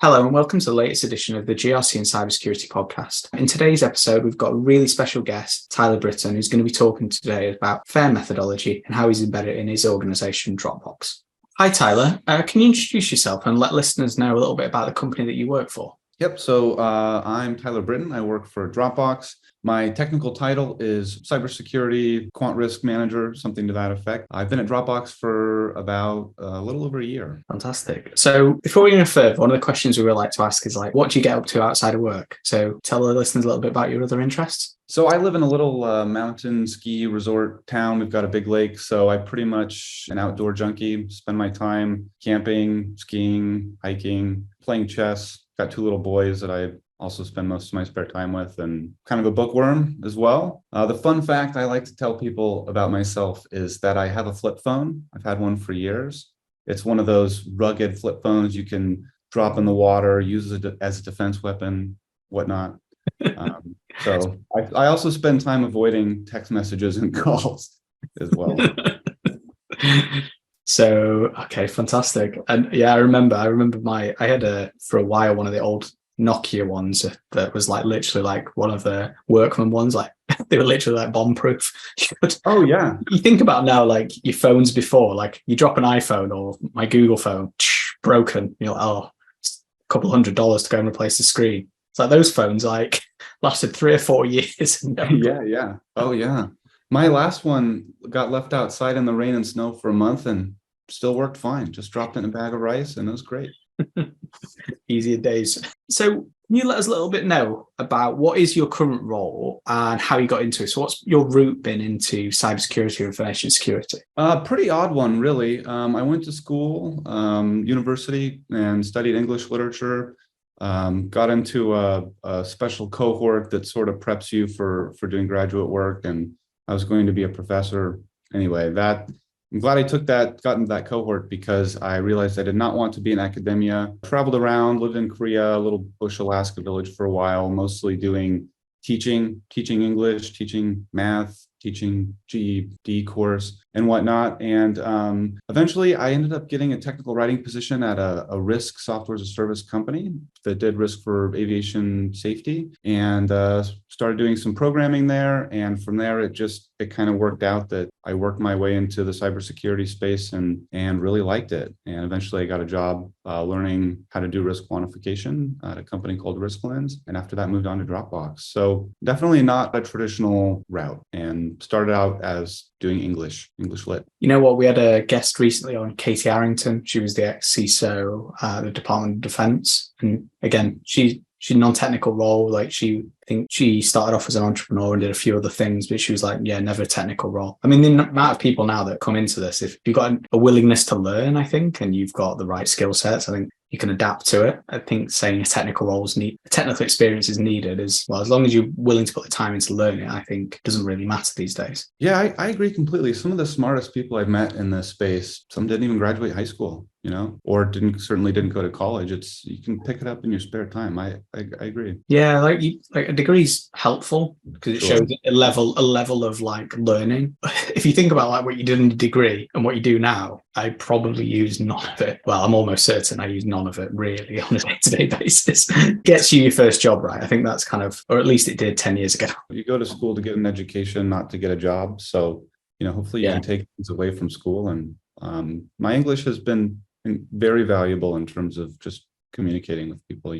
Hello and welcome to the latest edition of the GRC and Cybersecurity podcast. In today's episode, we've got a really special guest, Tyler Britton, who's going to be talking today about FAIR methodology and how he's embedded it in his organisation, Dropbox. Hi, Tyler. Can you introduce yourself and let listeners know a little bit about the company that you work for? Yep. So I'm Tyler Britton. I work for Dropbox. My technical title is Cybersecurity Quant Risk Manager, something to that effect. I've been at Dropbox for about a little over a year. Fantastic. So before we go further, one of the questions we would like to ask is what do you get up to outside of work? So tell the listeners a little bit about your other interests. So I live in a little mountain ski resort town. We've got a big lake. So I pretty much an outdoor junkie, spend my time camping, skiing, hiking, playing chess. Got two little boys that I also spend most of my spare time with, and kind of a bookworm as well. The fun fact I like to tell people about myself is that I have a flip phone. I've had one for years. It's one of those rugged flip phones you can drop in the water, use it as a defense weapon, whatnot. So I also spend time avoiding text messages and calls as well. So, okay, fantastic. And yeah, I remember I had for a while, one of the old Nokia ones that was literally one of the workman ones, they were literally bomb proof. Oh yeah. You think about now, your phones before, you drop an iPhone or my Google phone, broken, you're like, it's a couple $100 to go and replace the screen. It's like those phones lasted 3 or 4 years. Yeah. Oh yeah. My last one got left outside in the rain and snow for a month and still worked fine. Just dropped it in a bag of rice and it was great. Easier days. So can you let us a little bit know about what is your current role and how you got into it? So what's your route been into cybersecurity or information security? Pretty odd one, really. I went to school, university, and studied English literature. Got into a special cohort that sort of preps you for doing graduate work, and I was going to be a professor. Anyway, I'm glad I got into that cohort because I realized I did not want to be in academia. Traveled around, lived in Korea, a little bush Alaska village for a while, mostly doing teaching English, teaching math, teaching GED course and whatnot. And eventually I ended up getting a technical writing position at a risk software as a service company that did risk for aviation safety, and started doing some programming there. And from there, it kind of worked out that I worked my way into the cybersecurity space and really liked it. And eventually I got a job learning how to do risk quantification at a company called Risklens. And after that, moved on to Dropbox. So definitely not a traditional route, and started out as doing English lit. You know what? We had a guest recently on, Katie Arrington. She was the ex-CISO at the Department of Defense. And again, she's a non-technical role. I think she started off as an entrepreneur and did a few other things, but she was never a technical role. I mean, the amount of people now that come into this, if you've got a willingness to learn, I think, and you've got the right skill sets, I think you can adapt to it. I think saying a technical experience is needed as well. As long as you're willing to put the time into learning, I think it doesn't really matter these days. Yeah, I agree completely. Some of the smartest people I've met in this space, some didn't even graduate high school, or certainly didn't go to college. You can pick it up in your spare time. I agree. Yeah, a degree's helpful because it shows a level of learning. If you think about what you did in a degree and what you do now, I probably use none of it. Well, I'm almost certain I use none of it really on a day-to-day basis. Gets you your first job, right? I think that's or at least it did 10 years ago. You go to school to get an education, not to get a job. So, hopefully you can take things away from school. And my English has been very valuable in terms of just communicating with people,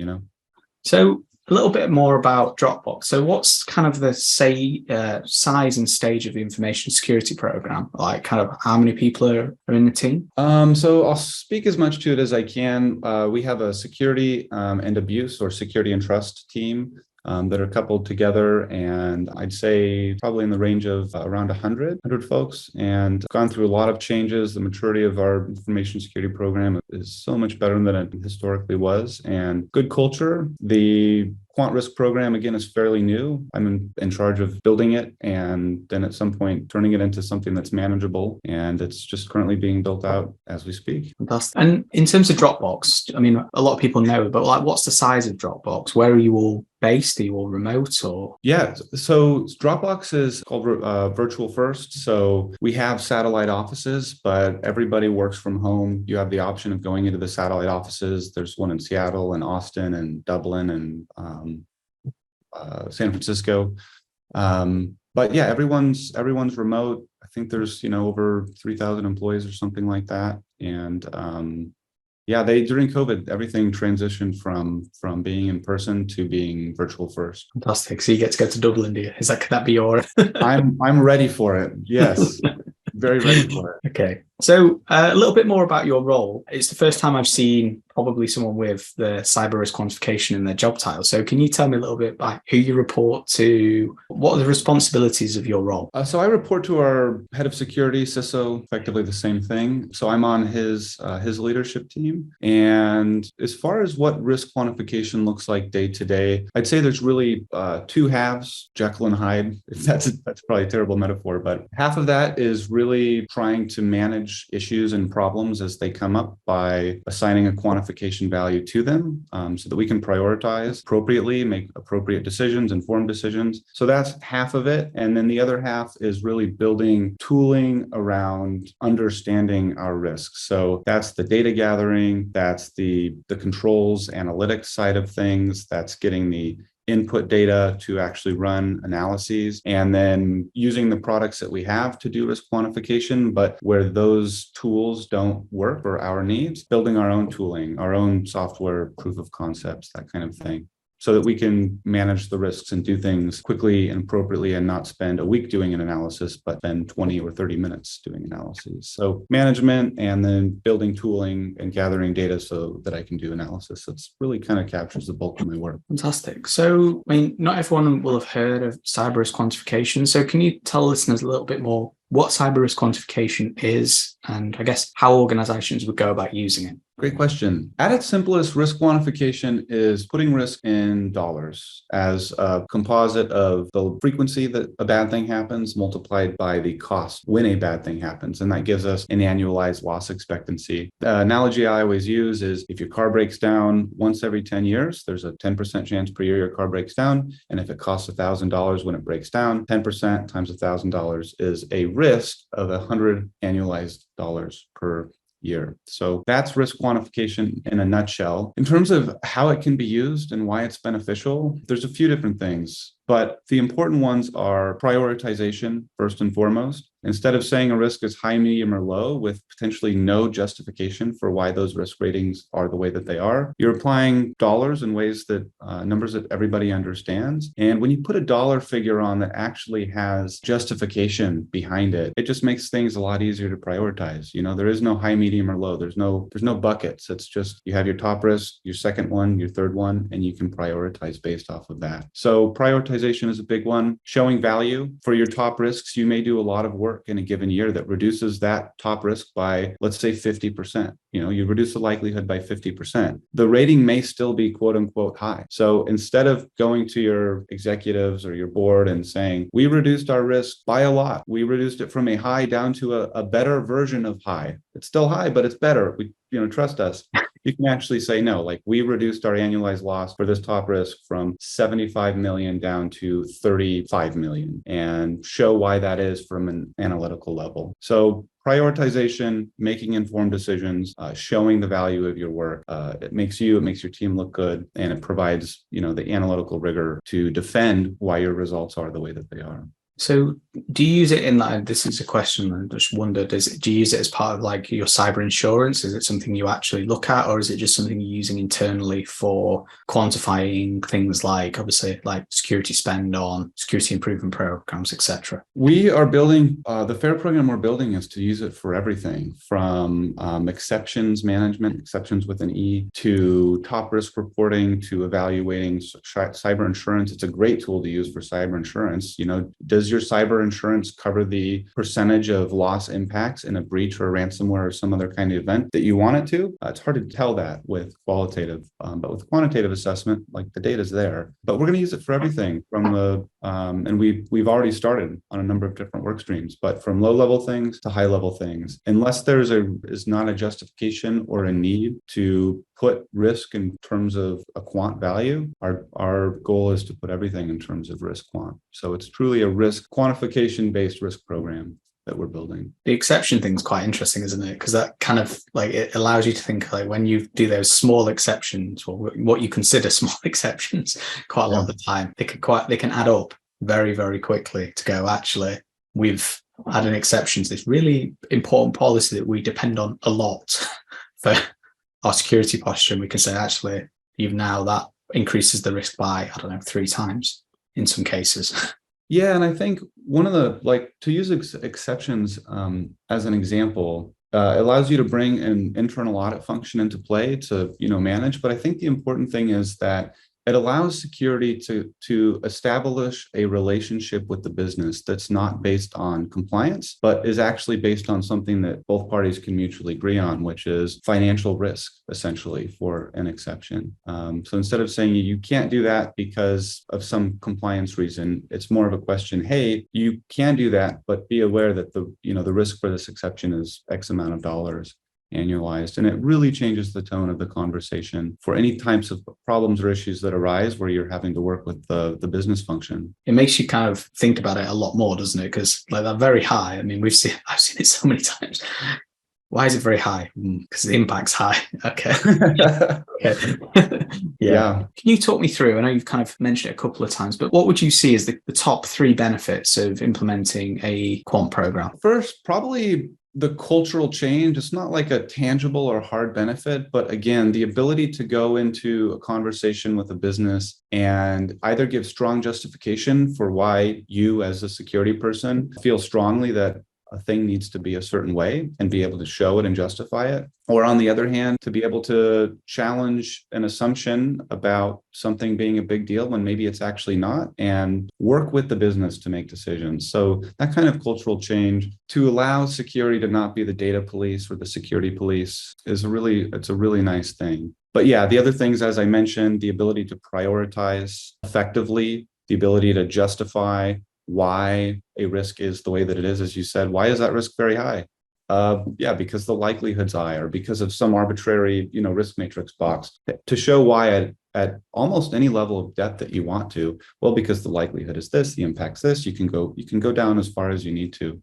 So a little bit more about Dropbox. So what's kind of the size and stage of the information security program? How many people are in the team? So I'll speak as much to it as I can. We have a security and abuse or security and trust team that are coupled together, and I'd say probably in the range of around 100 folks, and gone through a lot of changes. The maturity of our information security program is so much better than it historically was, and good culture. The Quant Risk program, again, is fairly new. I'm in charge of building it and then at some point turning it into something that's manageable. And it's just currently being built out as we speak. Fantastic. And in terms of Dropbox, I mean, a lot of people know, but what's the size of Dropbox? Where are you all based? Are you all remote or? Yeah, so Dropbox is called virtual first. So we have satellite offices, but everybody works from home. You have the option of going into the satellite offices. There's one in Seattle and Austin and Dublin and San Francisco. But yeah, everyone's remote. I think there's, over 3,000 employees or something like that. And yeah, during COVID, everything transitioned from being in person to being virtual first. Fantastic. So you get to go to Dublin, do you? Could that be your? I'm ready for it. Yes. Very ready for it. Okay. So a little bit more about your role. It's the first time I've seen probably someone with the cyber risk quantification in their job title. So can you tell me a little bit about who you report to? What are the responsibilities of your role? So I report to our head of security, CISO, effectively the same thing. So I'm on his leadership team. And as far as what risk quantification looks like day to day, I'd say there's really two halves, Jekyll and Hyde. That's probably a terrible metaphor, but half of that is really trying to manage issues and problems as they come up by assigning a quantification value to them so that we can prioritize appropriately, make appropriate decisions, informed decisions. So that's half of it. And then the other half is really building tooling around understanding our risks. So that's the data gathering, that's the controls, analytics side of things, that's getting the input data to actually run analyses, and then using the products that we have to do risk quantification, but where those tools don't work for our needs, building our own tooling, our own software proof of concepts, that kind of thing, so that we can manage the risks and do things quickly and appropriately and not spend a week doing an analysis, but spend 20 or 30 minutes doing analyses. So management and then building tooling and gathering data so that I can do analysis. That's really kind of captures the bulk of my work. Fantastic. So, not everyone will have heard of cyber risk quantification. So can you tell listeners a little bit more what cyber risk quantification is, and I guess how organizations would go about using it? Great question. At its simplest, risk quantification is putting risk in dollars as a composite of the frequency that a bad thing happens multiplied by the cost when a bad thing happens. And that gives us an annualized loss expectancy. The analogy I always use is if your car breaks down once every 10 years, there's a 10% chance per year your car breaks down. And if it costs $1,000 when it breaks down, 10% times $1,000 is a risk of 100 annualized dollars per year. So that's risk quantification in a nutshell. In terms of how it can be used and why it's beneficial, there's a few different things, but the important ones are prioritization, first and foremost. Instead of saying a risk is high, medium, or low with potentially no justification for why those risk ratings are the way that they are, you're applying dollars in ways that numbers that everybody understands. And when you put a dollar figure on that actually has justification behind it, it just makes things a lot easier to prioritize. There is no high, medium, or low. There's no buckets. It's just you have your top risk, your second one, your third one, and you can prioritize based off of that. So prioritization is a big one. Showing value for your top risks. You may do a lot of work in a given year that reduces that top risk by, let's say, 50%. You reduce the likelihood by 50%. The rating may still be quote unquote high. So instead of going to your executives or your board and saying, we reduced our risk by a lot, we reduced it from a high down to a better version of high. It's still high, but it's better. Trust us. You can actually say, no, like we reduced our annualized loss for this top risk from 75 million down to 35 million, and show why that is from an analytical level. So prioritization, making informed decisions, showing the value of your work. It makes your team look good, and it provides, the analytical rigor to defend why your results are the way that they are. So do you use it in this is a question I just wondered, do you use it as part of your cyber insurance? Is it something you actually look at, or is it just something you're using internally for quantifying things obviously security spend on security improvement programs, etc.? We are building, the FAIR program we're building is to use it for everything from exceptions management, exceptions with an E, to top risk reporting, to evaluating cyber insurance. It's a great tool to use for cyber insurance. Does your cyber insurance cover the percentage of loss impacts in a breach or a ransomware or some other kind of event that you want it to? It's hard to tell that with qualitative, but with quantitative assessment, the data's there. But we're going to use it for everything from the, and we've already started on a number of different work streams, but from low-level things to high-level things. Unless is not a justification or a need to put risk in terms of a quant value. Our goal is to put everything in terms of risk quant. So it's truly a risk quantification-based risk program that we're building. The exception thing's quite interesting, isn't it? Because that kind of like, it allows you to think like when you do those small exceptions, or what you consider small exceptions, quite a lot of the time, they can add up very, very quickly to go, actually, we've had an exception to this really important policy that we depend on a lot for our security posture. And we can say, actually, even now that increases the risk by, I don't know, 3 times in some cases. Yeah, and I think one of the, like, to use exceptions as an example, allows you to bring an internal audit function into play to, manage. But I think the important thing is that it allows security to establish a relationship with the business that's not based on compliance, but is actually based on something that both parties can mutually agree on, which is financial risk, essentially, for an exception. So instead of saying you can't do that because of some compliance reason, it's more of a question, hey, you can do that, but be aware that the risk for this exception is X amount of dollars annualized. And it really changes the tone of the conversation for any types of problems or issues that arise where you're having to work with the business function. It makes you kind of think about it a lot more, doesn't it? Because like that very high, I mean, I've seen it so many times. Why is it very high? Because the impact's high. Okay. Okay. Yeah. Can you talk me through, I know you've kind of mentioned it a couple of times, but what would you see as the top 3 benefits of implementing a quant program? First, probably the cultural change. It's not like a tangible or hard benefit, but again, the ability to go into a conversation with a business and either give strong justification for why you as a security person feel strongly that a thing needs to be a certain way and be able to show it and justify it. Or on the other hand, to be able to challenge an assumption about something being a big deal when maybe it's actually not, and work with the business to make decisions. So that kind of cultural change to allow security to not be the data police or the security police it's a really nice thing. But yeah, the other things, as I mentioned, the ability to prioritize effectively, the ability to justify why a risk is the way that it is, as you said. Why is that risk very high? Because the likelihood's high, or because of some arbitrary, risk matrix box. To show why at almost any level of depth that you want to, well, because the likelihood is this, the impact's this, you can go down as far as you need to.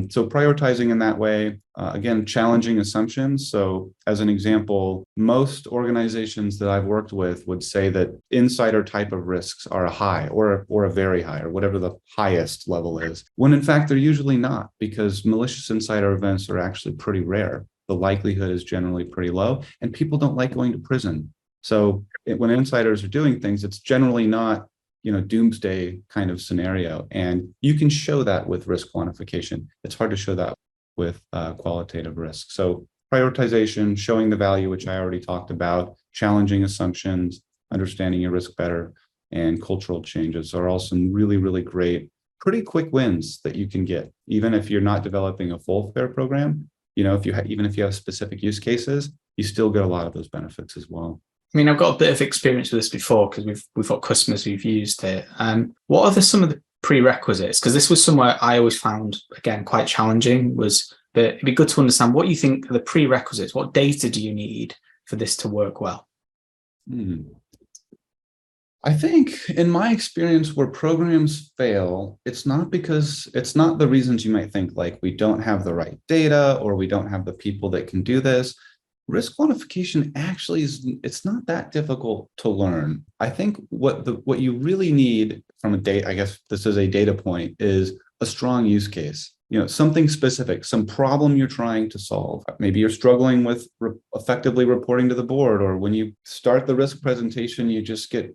So prioritizing in that way, again, challenging assumptions. So as an example, most organizations that I've worked with would say that insider type of risks are a high or a very high, or whatever the highest level is, when in fact they're usually not, because malicious insider events are actually pretty rare. The likelihood is generally pretty low, and people don't like going to prison. So when insiders are doing things, it's generally not, doomsday kind of scenario. And you can show that with risk quantification. It's hard to show that with qualitative risk. So prioritization, showing the value, which I already talked about, challenging assumptions, understanding your risk better, and cultural changes are all some really, really great, pretty quick wins that you can get, even if you're not developing a full FAIR program. Even if you have specific use cases, you still get a lot of those benefits as well. I mean, I've got a bit of experience with this before because we've got customers who've used it. What are some of the prerequisites? Because this was somewhere I always found, again, quite challenging, was that it'd be good to understand what you think are the prerequisites. What data do you need for this to work well? I think in my experience, where programs fail, it's not the reasons you might think, like we don't have the right data or we don't have the people that can do this. Risk quantification actually it's not that difficult to learn. I think what you really need from a data, I guess this is a data point, is a strong use case. Something specific, some problem you're trying to solve. Maybe you're struggling with effectively reporting to the board, or when you start the risk presentation, you just get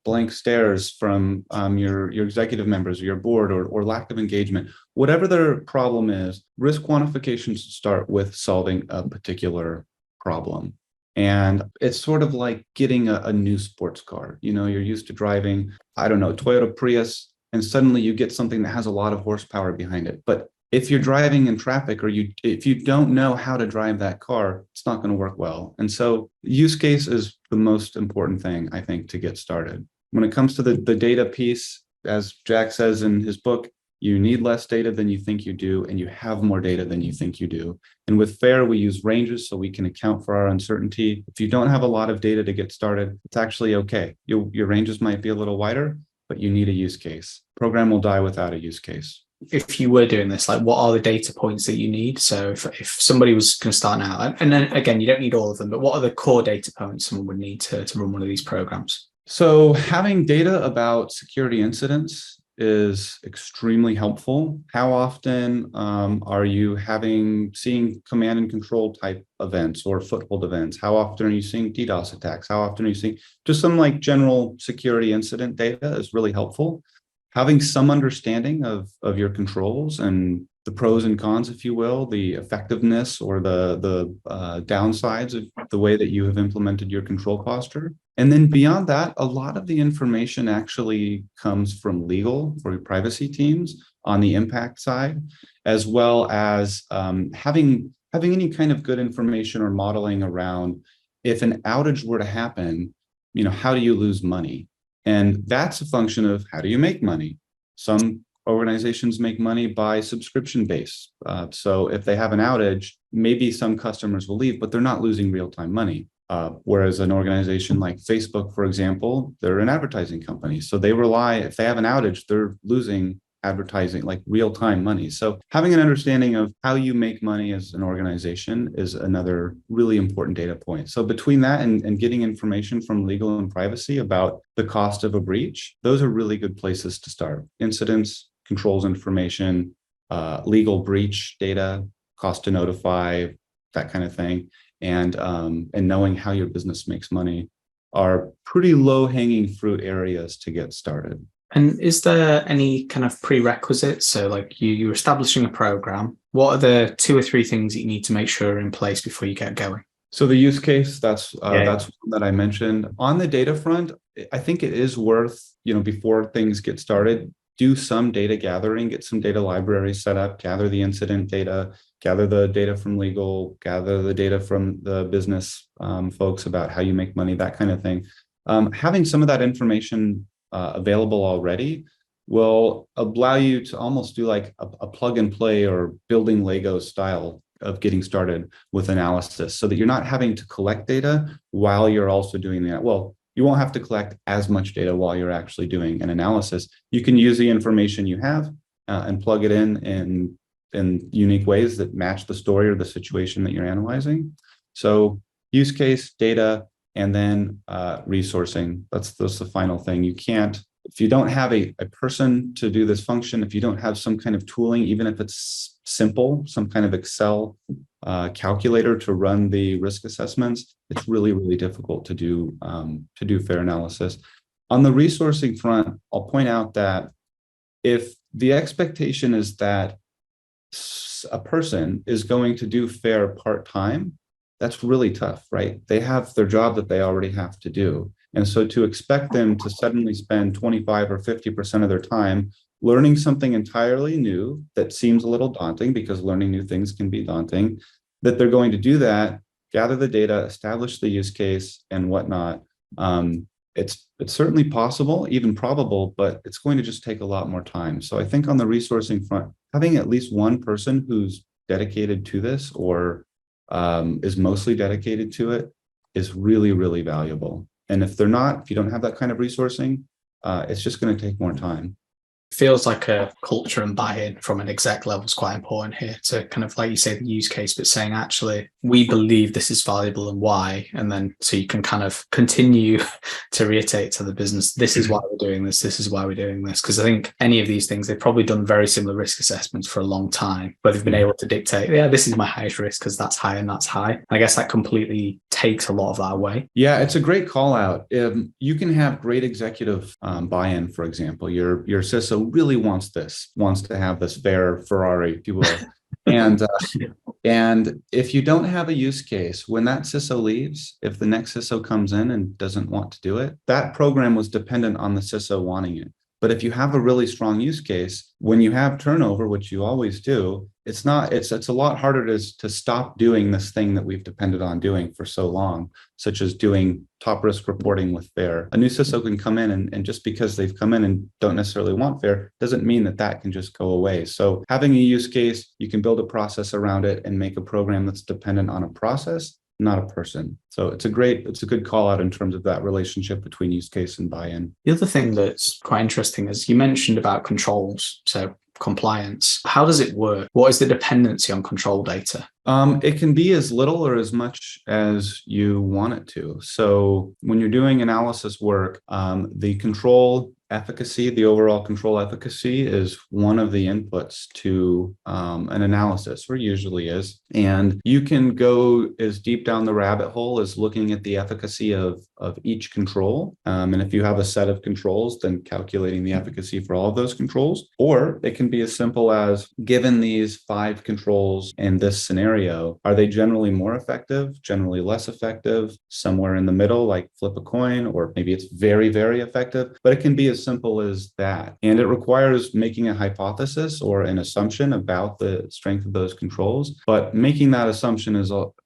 blank stares from your executive members or your board, or lack of engagement. Whatever their problem is, risk quantification should start with solving a particular problem. And it's sort of like getting a new sports car. You're used to driving, I don't know, Toyota Prius, and suddenly you get something that has a lot of horsepower behind it. But if you're driving in traffic, or if you don't know how to drive that car, it's not going to work well. And so use case is the most important thing, I think, to get started. When it comes to the data piece, as Jack says in his book, you need less data than you think you do, and you have more data than you think you do. And with FAIR, we use ranges so we can account for our uncertainty. If you don't have a lot of data to get started, it's actually okay. Your ranges might be a little wider, but you need a use case. Program will die without a use case. If you were doing this, like what are the data points that you need? So if somebody was going to start now, and then again, you don't need all of them, but what are the core data points someone would need to run one of these programs? So having data about security incidents is extremely helpful. How often are you seeing command and control type events or foothold events? How often are you seeing DDoS attacks? How often are you seeing just some like general security incident data is really helpful. Having some understanding of your controls and the pros and cons, if you will, the effectiveness or the downsides of the way that you have implemented your control posture. And then beyond that, a lot of the information actually comes from legal or privacy teams on the impact side, as well as having any kind of good information or modeling around if an outage were to happen, how do you lose money? And that's a function of how do you make money? Some organizations make money by subscription base. So if they have an outage, maybe some customers will leave, but they're not losing real-time money. Whereas an organization like Facebook, for example, they're an advertising company. So they rely, if they have an outage, they're losing advertising, like real-time money. So having an understanding of how you make money as an organization is another really important data point. So between that and getting information from legal and privacy about the cost of a breach, those are really good places to start. Incidents, controls information, legal breach data, cost to notify, that kind of thing. And knowing how your business makes money are pretty low-hanging fruit areas to get started. And is there any kind of prerequisites? So like you're establishing a program. What are the 2 or 3 things that you need to make sure are in place before you get going? So the use case, that's one that I mentioned. On the data front, I think it is worth, before things get started, do some data gathering, get some data libraries set up, gather the incident data, gather the data from legal, gather the data from the business folks about how you make money, that kind of thing. Having some of that information available already will allow you to almost do like a plug and play or building Lego style of getting started with analysis so that you're not having to collect data while you're also doing that. Well, you won't have to collect as much data while you're actually doing an analysis. You can use the information you have and plug it in unique ways that match the story or the situation that you're analyzing. So use case, data, and then resourcing. That's the final thing. You can't, if you don't have a person to do this function, if you don't have some kind of tooling, even if it's simple, some kind of Excel calculator to run the risk assessments, it's really, really difficult to do fair analysis. On the resourcing front, I'll point out that if the expectation is that a person is going to do fair part-time, that's really tough, right? They have their job that they already have to do. And so to expect them to suddenly spend 25 or 50% of their time learning something entirely new that seems a little daunting, because learning new things can be daunting, that they're going to do that, gather the data, establish the use case and whatnot. It's certainly possible, even probable, but it's going to just take a lot more time. So I think on the resourcing front, having at least one person who's dedicated to this or is mostly dedicated to it is really, really valuable. And if they're not, if you don't have that kind of resourcing, it's just going to take more time. Feels like a culture and buy-in from an exec level is quite important here to kind of, like you say, the use case, but saying actually, we believe this is valuable and why. And then so you can kind of continue to reiterate to the business, this is why we're doing this. This is why we're doing this. Because I think any of these things, they've probably done very similar risk assessments for a long time, where they've been able to dictate, yeah, this is my highest risk because that's high and that's high. And I guess that completely takes a lot of that away. Yeah, it's a great call out. You can have great executive buy-in, for example. Your CISO really wants to have this fair Ferrari, if you will. And if you don't have a use case, when that CISO leaves, if the next CISO comes in and doesn't want to do it, that program was dependent on the CISO wanting it. But if you have a really strong use case, when you have turnover, which you always do, it's a lot harder to stop doing this thing that we've depended on doing for so long, such as doing top risk reporting with FAIR. A new CISO can come in and just because they've come in and don't necessarily want FAIR doesn't mean that can just go away. So having a use case, you can build a process around it and make a program that's dependent on a process, not a person. So it's a good call out in terms of that relationship between use case and buy-in. The other thing that's quite interesting is you mentioned about controls. So compliance, how does it work? What is the dependency on control data? It can be as little or as much as you want it to. So when you're doing analysis work, the control efficacy, the overall control efficacy is one of the inputs to an analysis, or usually is. And you can go as deep down the rabbit hole as looking at the efficacy of each control. And if you have a set of controls, then calculating the efficacy for all of those controls. Or it can be as simple as, given these 5 controls in this scenario, are they generally more effective, generally less effective, somewhere in the middle, like flip a coin, or maybe it's very, very effective, but it can be as simple as that. And it requires making a hypothesis or an assumption about the strength of those controls, but making that assumption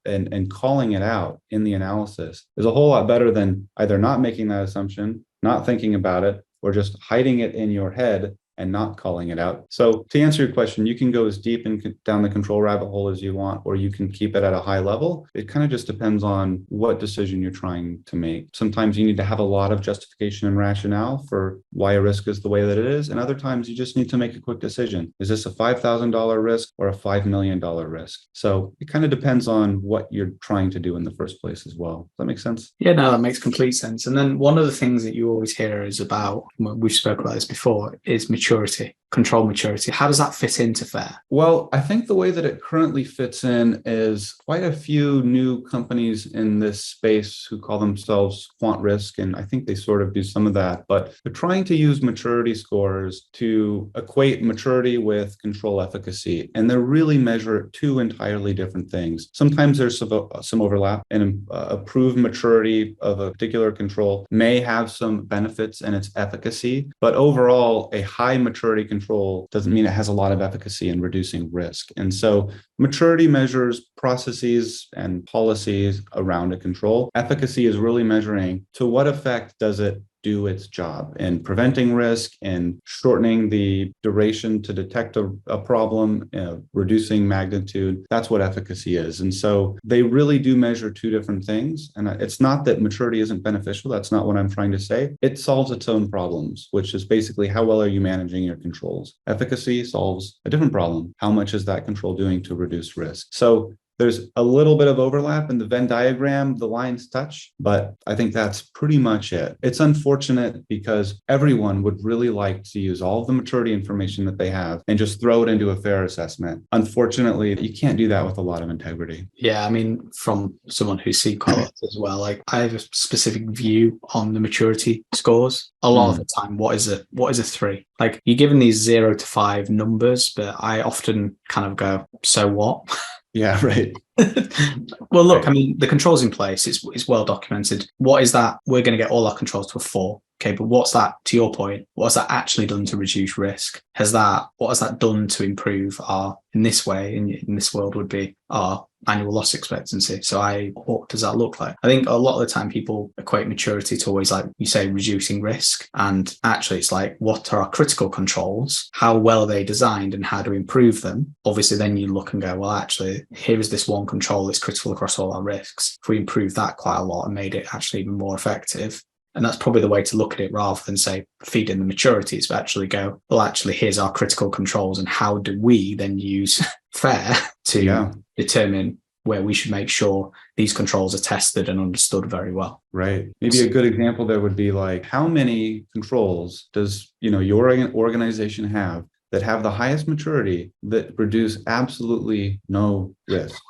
and calling it out in the analysis is a whole lot better than either not making that assumption, not thinking about it, or just hiding it in your head and not calling it out. So to answer your question, you can go as deep and down the control rabbit hole as you want, or you can keep it at a high level. It kind of just depends on what decision you're trying to make. Sometimes you need to have a lot of justification and rationale for why a risk is the way that it is. And other times you just need to make a quick decision. Is this a $5,000 risk or a $5 million risk? So it kind of depends on what you're trying to do in the first place as well. Does that make sense? Yeah, no, that makes complete sense. And then one of the things that you always hear is about, we've spoken about this before, is maturity, control maturity. How does that fit into FAIR? Well, I think the way that it currently fits in is quite a few new companies in this space who call themselves quant risk, and I think they sort of do some of that, but they're trying to use maturity scores to equate maturity with control efficacy, and they really measure 2 entirely different things. Sometimes there's some overlap, and approved maturity of a particular control may have some benefits in its efficacy, but overall, a high maturity control doesn't mean it has a lot of efficacy in reducing risk. And so maturity measures processes and policies around a control. Efficacy is really measuring to what effect does it do its job in preventing risk and shortening the duration to detect a problem, reducing magnitude. That's what efficacy is. And so they really do measure 2 different things. And it's not that maturity isn't beneficial. That's not what I'm trying to say. It solves its own problems, which is basically how well are you managing your controls? Efficacy solves a different problem. How much is that control doing to reduce risk? So there's a little bit of overlap in the Venn diagram, the lines touch, but I think that's pretty much it. It's unfortunate because everyone would really like to use all of the maturity information that they have and just throw it into a FAIR assessment. Unfortunately, you can't do that with a lot of integrity. Yeah, I mean, from someone who's seen quite a lot as well, like I have a specific view on the maturity scores. A lot of the time, what is a 3? Like you're given these 0 to 5 numbers, but I often kind of go, so what? Yeah, right. Well, look, I mean, the controls in place, it's well documented. What is that? We're going to get all our controls to a 4. Okay, but what's that, to your point, what has that actually done to reduce risk? What has that done to improve in this way, in this world would be our annual loss expectancy. So what does that look like? I think a lot of the time people equate maturity to always, like you say, reducing risk. And actually it's like, what are our critical controls? How well are they designed and how to improve them? Obviously, then you look and go, well, actually, here is this one control that's critical across all our risks. If we improve that quite a lot and made it actually even more effective, and that's probably the way to look at it rather than say feed in the maturities, but actually go, well, actually, here's our critical controls and how do we then use FAIR to determine where we should make sure these controls are tested and understood very well. Right. Maybe a good example there would be like, how many controls does your organization have that have the highest maturity that produce absolutely no risk?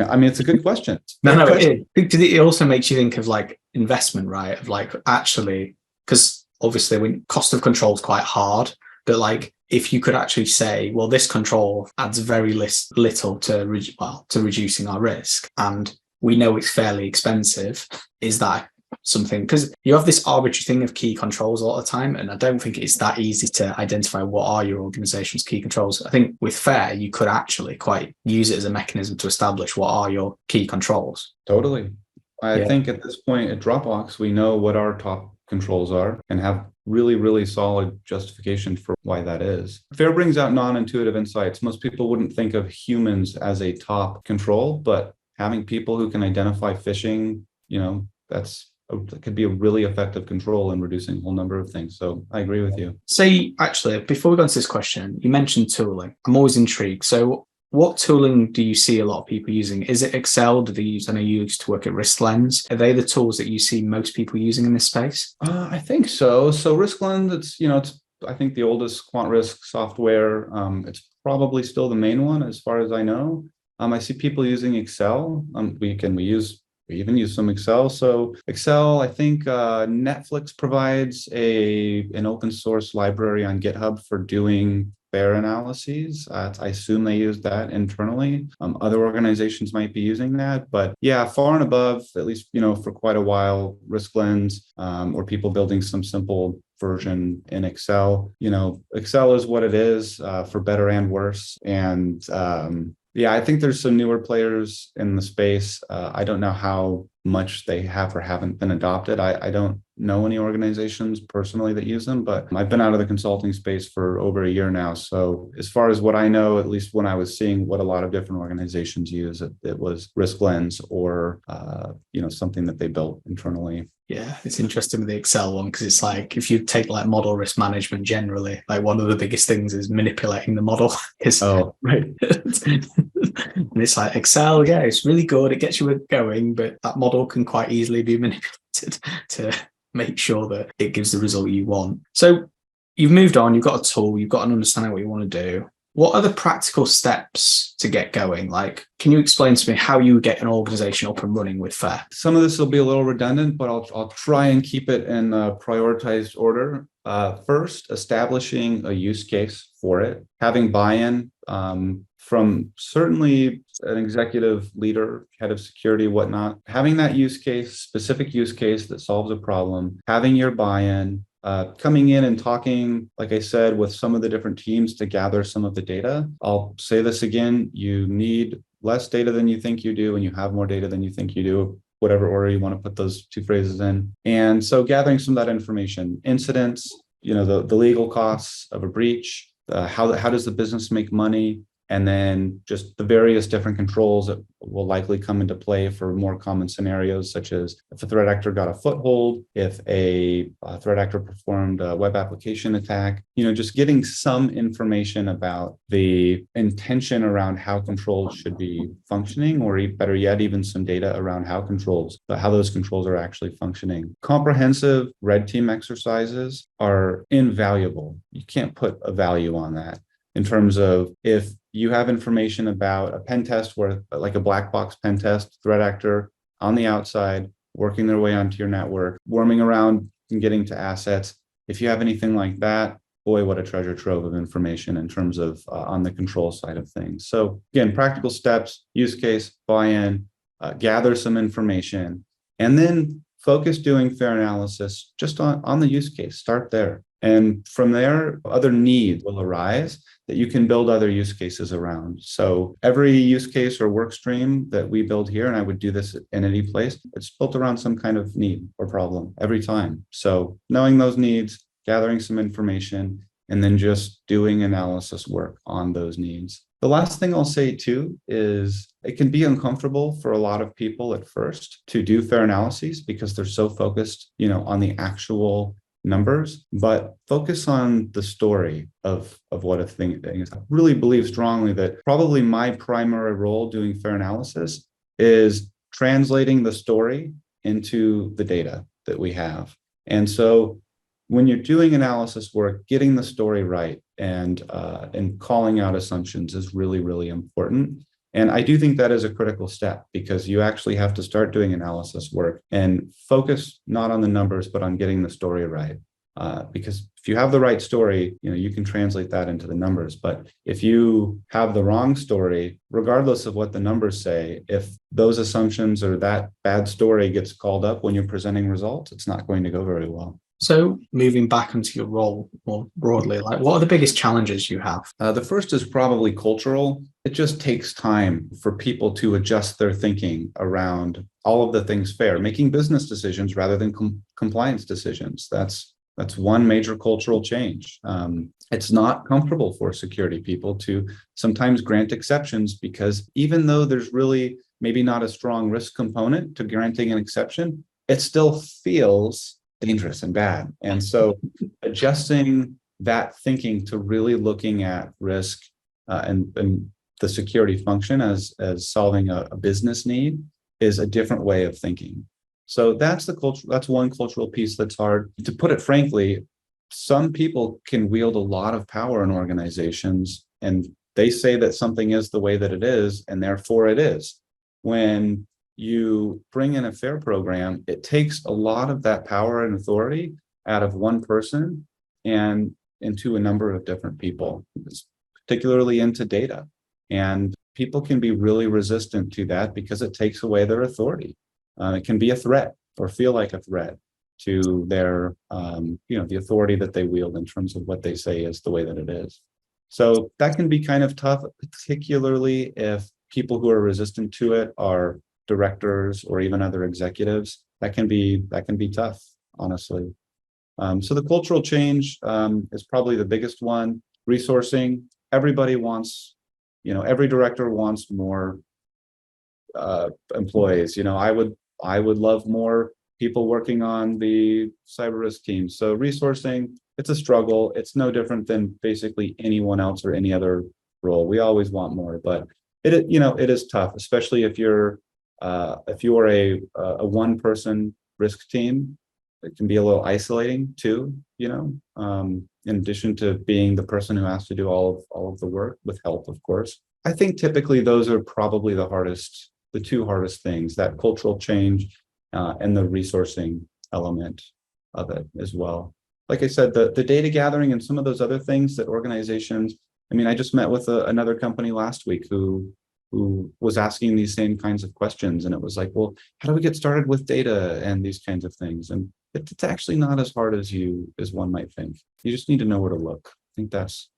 I mean, it's a good question. No, it also makes you think of like investment, right? Of like actually, because obviously when cost of control is quite hard, but like if you could actually say, well, this control adds very little to reducing our risk, and we know it's fairly expensive, is that something, because you have this arbitrary thing of key controls all the time, and I don't think it's that easy to identify what are your organization's key controls. I think with FAIR, you could actually quite use it as a mechanism to establish what are your key controls. Totally. I think at this point at Dropbox, we know what our top controls are and have really, really solid justification for why that is. FAIR brings out non-intuitive insights. Most people wouldn't think of humans as a top control, but having people who can identify phishing, that could be a really effective control in reducing a whole number of things. So I agree with you. So actually, before we go into this question, you mentioned tooling. I'm always intrigued. So what tooling do you see a lot of people using? Is it Excel? Do they use, I know you used to work at RiskLens. Are they the tools that you see most people using in this space? I think so. So RiskLens, it's I think the oldest quant risk software. It's probably still the main one as far as I know. I see people using Excel. We even use some Excel. So Excel, I think Netflix provides an open source library on GitHub for doing FAIR analyses. I assume they use that internally. Other organizations might be using that, but yeah, far and above, at least, for quite a while, RiskLens, or people building some simple version in Excel. Excel is what it is, for better and worse. And yeah, I think there's some newer players in the space. I don't know how much they have or haven't been adopted. I don't know any organizations personally that use them, but I've been out of the consulting space for over a year now. So as far as what I know, at least when I was seeing what a lot of different organizations use, it was RiskLens or something that they built internally. Yeah, it's interesting with the Excel one, because it's like, if you take like model risk management generally, like one of the biggest things is manipulating the model. Right. And it's like Excel, yeah, it's really good. It gets you going, but that model can quite easily be manipulated to make sure that it gives the result you want. So you've moved on, you've got a tool, you've got an understanding of what you want to do. What are the practical steps to get going? Like, can you explain to me how you get an organization up and running with FAIR? Some of this will be a little redundant, but I'll try and keep it in a prioritized order. First, establishing a use case for it, having buy-in from certainly an executive leader, head of security, whatnot, having that use case, specific use case that solves a problem, having your buy-in, coming in and talking, like I said, with some of the different teams to gather some of the data. I'll say this again, you need less data than you think you do, and you have more data than you think you do, whatever order you want to put those two phrases in. And so gathering some of that information, incidents, the legal costs of a breach, how does the business make money, and then just the various different controls that will likely come into play for more common scenarios, such as if a threat actor got a foothold, if a threat actor performed a web application attack, just getting some information about the intention around how controls should be functioning, or better yet, even some data around how those controls are actually functioning. Comprehensive red team exercises are invaluable. You can't put a value on that. In terms of, if you have information about a pen test, where like a black box pen test, threat actor on the outside, working their way onto your network, worming around and getting to assets. If you have anything like that, boy, what a treasure trove of information in terms of on the control side of things. So again, practical steps, use case, buy-in, gather some information, and then focus doing FAIR analysis just on the use case. Start there. And from there, other needs will arise that you can build other use cases around. So every use case or work stream that we build here, and I would do this in any place, it's built around some kind of need or problem every time. So knowing those needs, gathering some information, and then just doing analysis work on those needs. The last thing I'll say too is it can be uncomfortable for a lot of people at first to do FAIR analyses because they're so focused, on the actual numbers, but focus on the story of what a thing is. I really believe strongly that probably my primary role doing FAIR analysis is translating the story into the data that we have. And so when you're doing analysis work, getting the story right and calling out assumptions is really, really important. And I do think that is a critical step, because you actually have to start doing analysis work and focus not on the numbers, but on getting the story right. Because if you have the right story, you can translate that into the numbers. But if you have the wrong story, regardless of what the numbers say, if those assumptions or that bad story gets called up when you're presenting results, it's not going to go very well. So moving back into your role more broadly, like what are the biggest challenges you have? The first is probably cultural. It just takes time for people to adjust their thinking around all of the things fair, making business decisions rather than compliance decisions. That's one major cultural change. It's not comfortable for security people to sometimes grant exceptions, because even though there's really maybe not a strong risk component to granting an exception, it still feels dangerous and bad. And so adjusting that thinking to really looking at risk and the security function as solving a business need is a different way of thinking. So that's one cultural piece that's hard. To put it frankly, some people can wield a lot of power in organizations, and they say that something is the way that it is, and therefore it is. When you bring in a FAIR program, it takes a lot of that power and authority out of one person and into a number of different people, particularly into data. And people can be really resistant to that because it takes away their authority. It can be a threat or feel like a threat to their, the authority that they wield in terms of what they say is the way that it is. So that can be kind of tough, particularly if people who are resistant to it are directors or even other executives. That can be tough, honestly. So the cultural change is probably the biggest one. Resourcing, everybody wants, every director wants more employees. I would love more people working on the cyber risk team. So resourcing, it's a struggle. It's no different than basically anyone else or any other role. We always want more, but it is tough, especially if you're a one-person risk team. It can be a little isolating too, in addition to being the person who has to do all of the work with help, of course. I think typically those are probably the two hardest things, that cultural change and the resourcing element of it as well. Like I said, the data gathering and some of those other things that organizations, I just met with another company last week who was asking these same kinds of questions. And it was like, well, how do we get started with data and these kinds of things? And it's actually not as hard as one might think. You just need to know where to look. I think that's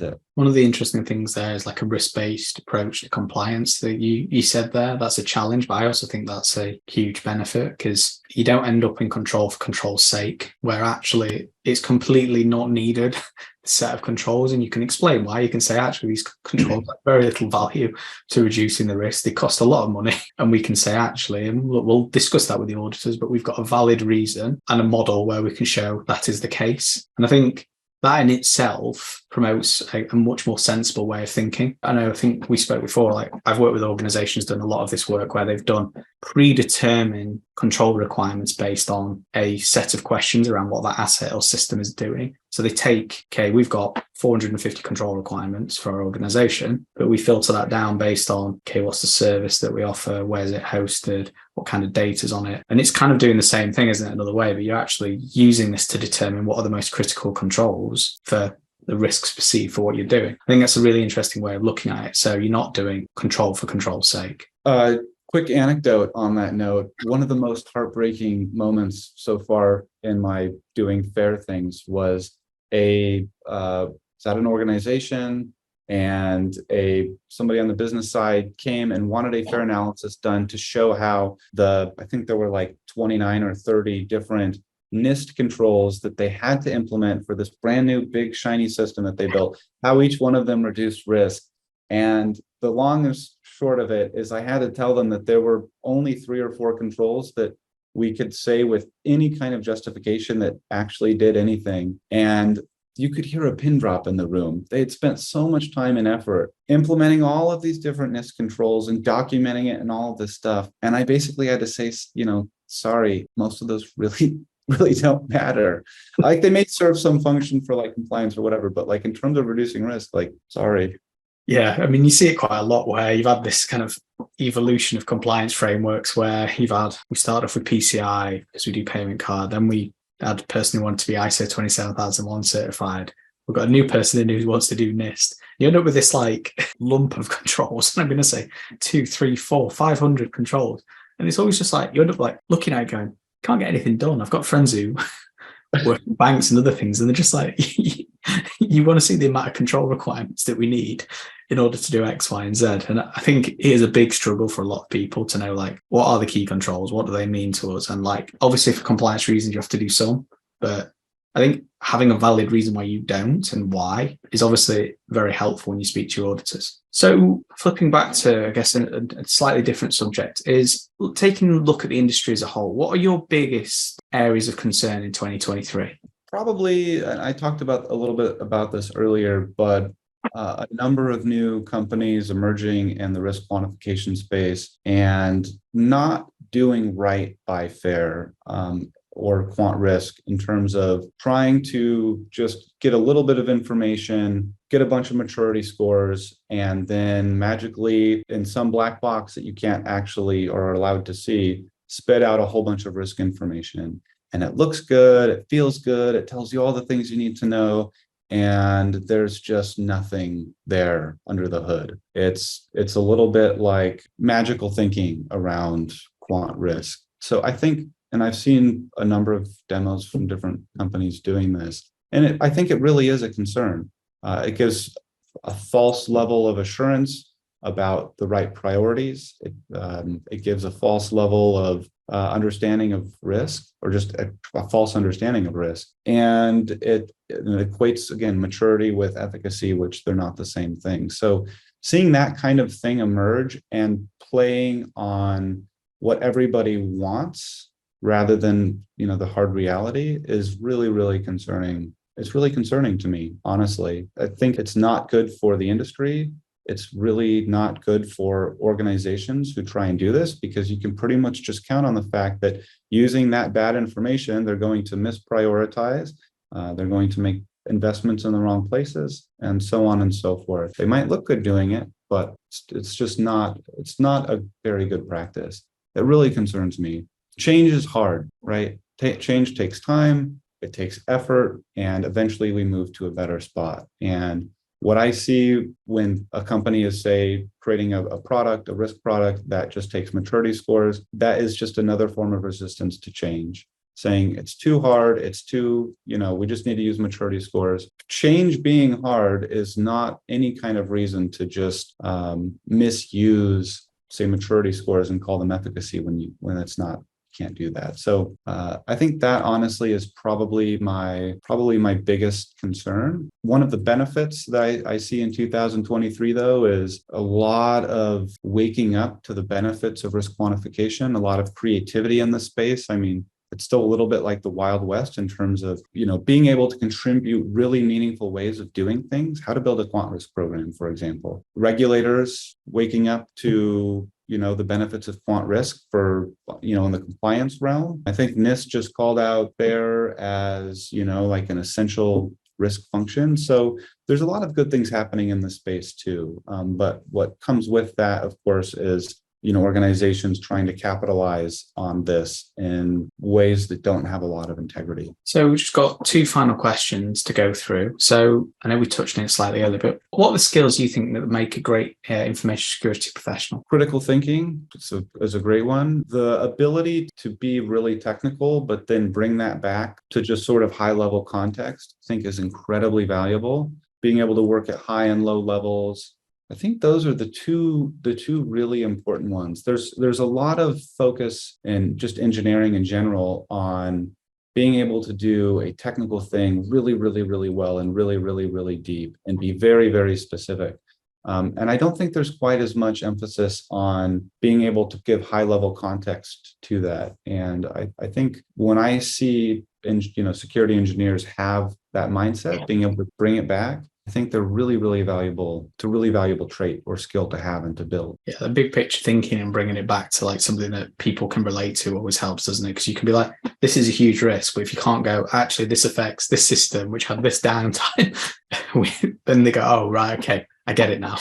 it. One of the interesting things there is like a risk-based approach to compliance that you said there. That's a challenge, but I also think that's a huge benefit, because you don't end up in control for control's sake, where actually it's completely not needed, the set of controls, and you can explain why. You can say, actually, these controls have very little value to reducing the risk. They cost a lot of money. And we can say, actually, and we'll discuss that with the auditors, but we've got a valid reason and a model where we can show that is the case. And I think that in itself promotes a much more sensible way of thinking. I think we spoke before, like I've worked with organizations, done a lot of this work where they've done predetermined control requirements based on a set of questions around what that asset or system is doing. So they take, we've got 450 control requirements for our organization, but we filter that down based on, what's the service that we offer? Where's it hosted? What kind of data's on it? And it's kind of doing the same thing, isn't it? Another way, but you're actually using this to determine what are the most critical controls for the risks perceived for what you're doing. I think that's a really interesting way of looking at it. So you're not doing control for control's sake. Quick anecdote on that note. One of the most heartbreaking moments so far in my doing FAIR things was at an organization, and somebody on the business side came and wanted a FAIR analysis done to show how I think there were like 29 or 30 different NIST controls that they had to implement for this brand new big shiny system that they built, how each one of them reduced risk. And the long and short of it is I had to tell them that there were only 3 or 4 controls that we could say with any kind of justification that actually did anything. And you could hear a pin drop in the room. They had spent so much time and effort implementing all of these different NIST controls and documenting it and all of this stuff. And I basically had to say, sorry, most of those really don't matter. Like they may serve some function for like compliance or whatever, but like in terms of reducing risk, like, sorry. Yeah, you see it quite a lot where you've had this kind of evolution of compliance frameworks where we start off with PCI because we do payment card, then we I had a person who wanted to be ISO 27001 certified. We've got a new person in who wants to do NIST. You end up with this like lump of controls. And I'm going to say 2, 3, 4, 500 controls. And it's always just like, you end up like looking at it going, can't get anything done. I've got friends who work in banks and other things, and they're just like, you want to see the amount of control requirements that we need in order to do X, Y, and Z. And I think it is a big struggle for a lot of people to know, like, what are the key controls? What do they mean to us? And like, obviously for compliance reasons, you have to do some, but I think having a valid reason why you don't and why is obviously very helpful when you speak to your auditors. So flipping back to, I guess, a slightly different subject is taking a look at the industry as a whole. What are your biggest areas of concern in 2023? Probably, I talked about a little bit about this earlier, but a number of new companies emerging in the risk quantification space and not doing right by FAIR or quant risk in terms of trying to just get a little bit of information, get a bunch of maturity scores, and then magically in some black box that you can't actually or are allowed to see, spit out a whole bunch of risk information. And it looks good, it feels good, it tells you all the things you need to know, and there's just nothing there under the hood. It's a little bit like magical thinking around quant risk. So I think, and I've seen a number of demos from different companies doing this, and I think it really is a concern. It gives a false level of assurance about the right priorities. It gives a false level of understanding of risk, or just a false understanding of risk. And it equates, again, maturity with efficacy, which they're not the same thing. So seeing that kind of thing emerge and playing on what everybody wants rather than, the hard reality is really, really concerning. It's really concerning to me, honestly. I think it's not good for the industry. It's really not good for organizations who try and do this, because you can pretty much just count on the fact that using that bad information, they're going to misprioritize, they're going to make investments in the wrong places, and so on and so forth. They might look good doing it, but it's not a very good practice. It really concerns me. Change is hard, right? Change takes time, it takes effort, and eventually we move to a better spot. And what I see when a company is, say, creating a product, a risk product that just takes maturity scores, that is just another form of resistance to change, saying it's too hard, it's too, we just need to use maturity scores. Change being hard is not any kind of reason to just misuse, say, maturity scores and call them efficacy when it's not. Can't do that. So I think that honestly is probably my biggest concern. One of the benefits that I see in 2023, though, is a lot of waking up to the benefits of risk quantification, a lot of creativity in the space. I mean, it's still a little bit like the Wild West in terms of, being able to contribute really meaningful ways of doing things, how to build a quant risk program, for example. Regulators waking up to the benefits of quant risk for, in the compliance realm. I think NIST just called out FAIR as, like an essential risk function. So there's a lot of good things happening in this space too. But what comes with that, of course, is organizations trying to capitalize on this in ways that don't have a lot of integrity. So we've just got two final questions to go through. So I know we touched on it slightly earlier, but what are the skills you think that make a great information security professional? Critical thinking is a great one. The ability to be really technical, but then bring that back to just sort of high level context, I think is incredibly valuable. Being able to work at high and low levels. I think those are the two really important ones. There's a lot of focus in just engineering in general on being able to do a technical thing really, really, really well and really, really, really deep and be very, very specific. And I don't think there's quite as much emphasis on being able to give high level context to that. And I think when I see security engineers have that mindset, being able to bring it back, I think they're really, really valuable trait or skill to have and to build. Yeah, the big picture thinking and bringing it back to like something that people can relate to always helps, doesn't it? Because you can be like, this is a huge risk, but if you can't go, actually, this affects this system, which had this downtime, then they go, oh, right, okay, I get it now.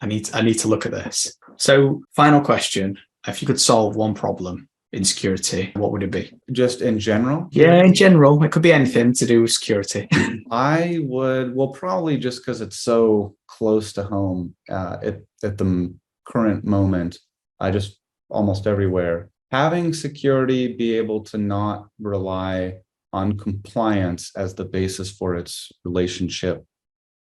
I need to look at this. So final question, if you could solve one problem in security, what would it be? Just in general? Yeah, in general. It could be anything to do with security. I would, well, probably just because it's so close to home at the current moment, I just almost everywhere. Having security be able to not rely on compliance as the basis for its relationship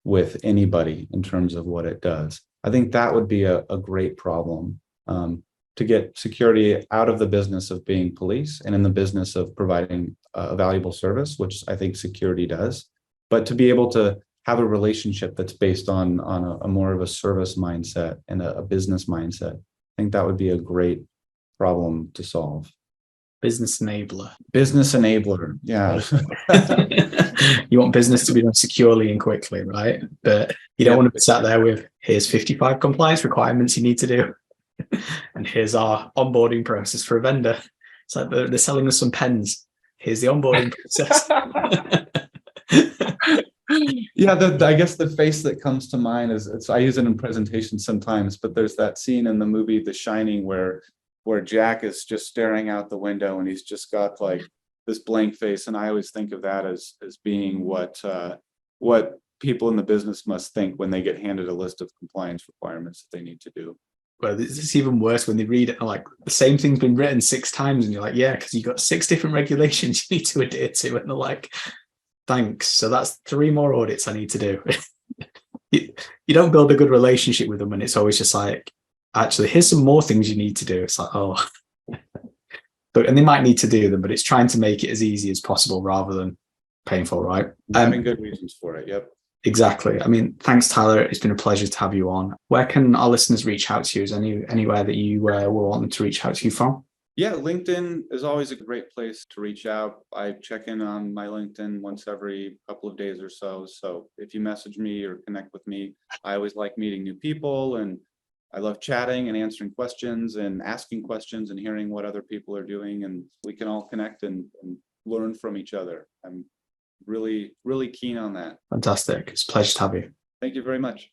with anybody in terms of what it does. I think that would be a great problem, to get security out of the business of being police and in the business of providing a valuable service, which I think security does, but to be able to have a relationship that's based on a more of a service mindset and a business mindset. I think that would be a great problem to solve. Business enabler. Business enabler, yeah. You want business to be done securely and quickly, right? But you don't want to be sat there with, here's 55 compliance requirements you need to do. And here's our onboarding process for a vendor. It's like they're selling us some pens. Here's the onboarding process. Yeah, I guess the face that comes to mind is I use it in presentations sometimes, but there's that scene in the movie The Shining where Jack is just staring out the window and he's just got like this blank face, and I always think of that as being what people in the business must think when they get handed a list of compliance requirements that they need to do. Well, it's even worse when they read it and like the same thing's been written 6 times, and you're like, yeah, because you've got 6 different regulations you need to adhere to, and they're like, thanks. So that's 3 more audits I need to do. You don't build a good relationship with them, and it's always just like, actually, here's some more things you need to do. It's like, oh, and they might need to do them, but it's trying to make it as easy as possible rather than painful, right? Having good reasons for it. Yep. Exactly. I mean, thanks, Tyler. It's been a pleasure to have you on. Where can our listeners reach out to you? Is anywhere that you will want them to reach out to you from? Yeah, LinkedIn is always a great place to reach out. I check in on my LinkedIn once every couple of days or so. So if you message me or connect with me, I always like meeting new people, and I love chatting and answering questions and asking questions and hearing what other people are doing, and we can all connect and learn from each other. I'm really, really keen on that. Fantastic. It's a pleasure to have you. Thank you very much.